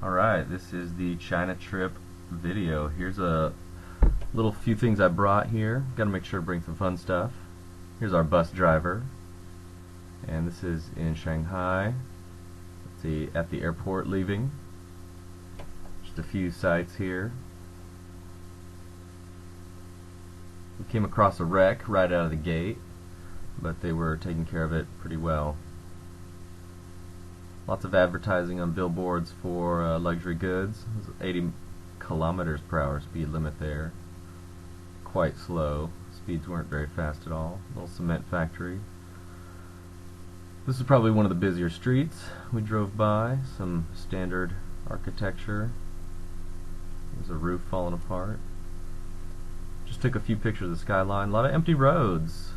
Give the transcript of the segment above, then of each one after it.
Alright, this is the China trip video. Here's a little few things I brought here. Gotta make sure to bring some fun stuff. Here's our bus driver. And this is in Shanghai. Let's see, at the airport leaving. Just a few sights here. We came across a wreck right out of the gate, but they were taking care of it pretty well. Lots of advertising on billboards for luxury goods. There's 80 kilometers per hour speed limit there. Quite slow. Speeds weren't very fast at all. Little cement factory. This is probably one of the busier streets we drove by. Some standard architecture. There's a roof falling apart. Just took a few pictures of the skyline. A lot of empty roads.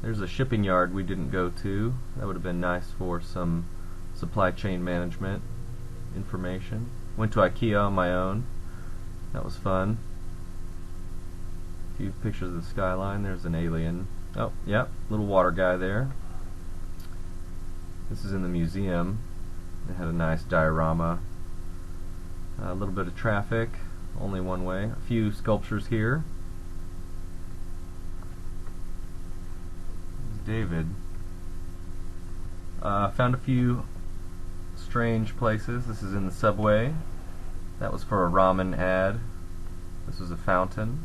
There's a shipping yard we didn't go to. That would have been nice for some supply chain management information. Went to IKEA on my own. That was fun. A few pictures of the skyline. There's an alien. Oh, yep, little water guy there. This is in the museum. It had a nice diorama. A little bit of traffic, only one way. A few sculptures here. David. Found a few strange places. This is in the subway. That was for a ramen ad. This was a fountain.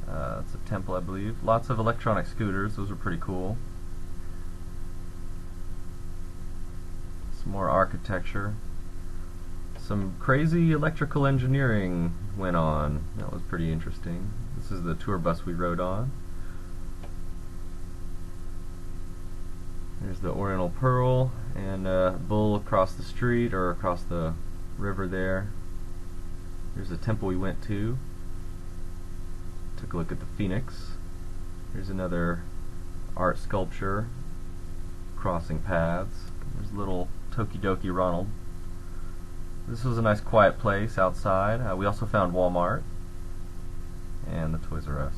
It's a temple, I believe. Lots of electronic scooters. Those are pretty cool. Some more architecture. Some crazy electrical engineering went on. That was pretty interesting. This is the tour bus we rode on. There's the Oriental Pearl and Bull across the street or across the river there. Here's the temple we went to. Took a look at the Phoenix. Here's another art sculpture. Crossing paths. There's little Tokidoki Ronald. This was a nice quiet place outside. We also found Walmart and the Toys R Us.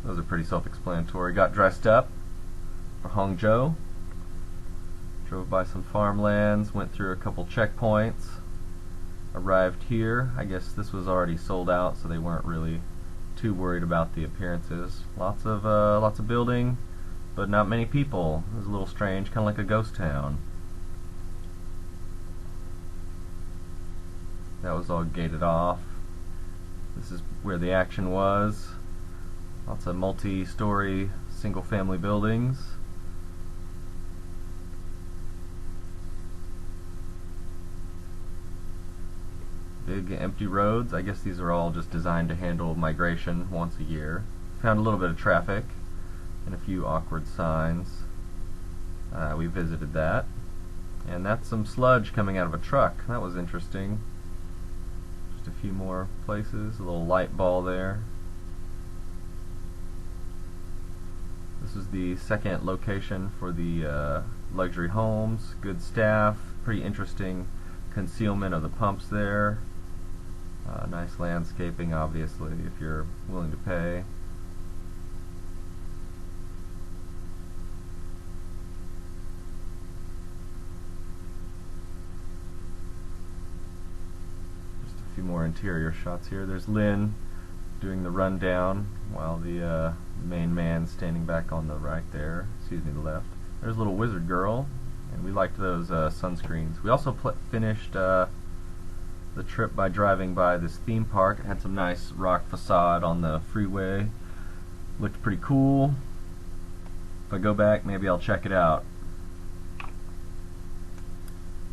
Those are pretty self-explanatory. Got dressed up for Hangzhou. Drove by some farmlands, went through a couple checkpoints. Arrived here. I guess this was already sold out, so they weren't really too worried about the appearances. Lots of building, but not many people. It was a little strange, kind of like a ghost town. That was all gated off. This is where the action was. Lots of multi-story single-family buildings. Big empty roads. I guess these are all just designed to handle migration once a year. Found a little bit of traffic and a few awkward signs. We visited that. And that's some sludge coming out of a truck. That was interesting. Just a few more places. A little light ball there. This is the second location for the luxury homes. Good staff. Pretty interesting concealment of the pumps there. Nice landscaping, obviously, if you're willing to pay. Just a few more interior shots here. There's Lynn doing the rundown while the main man's standing back on the right there. Excuse me, the left. There's a little wizard girl, and we liked those sunscreens. We also finished the trip by driving by this theme park. It had some nice rock facade on the freeway. Looked pretty cool. If I go back, maybe I'll check it out.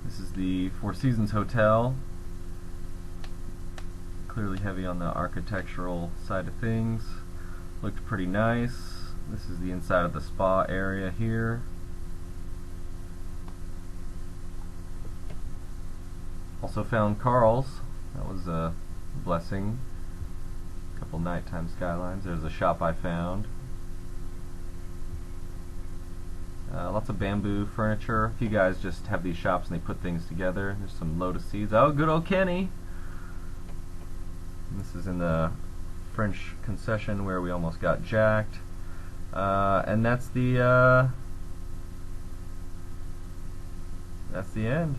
This is the Four Seasons Hotel. Clearly heavy on the architectural side of things. Looked pretty nice. This is the inside of the spa area here. Also found Carl's. That was a blessing. A couple nighttime skylines. There's a shop I found. Lots of bamboo furniture. A few guys just have these shops and they put things together. There's some lotus seeds. Oh, good old Kenny! And this is in the French concession where we almost got jacked. And that's the end.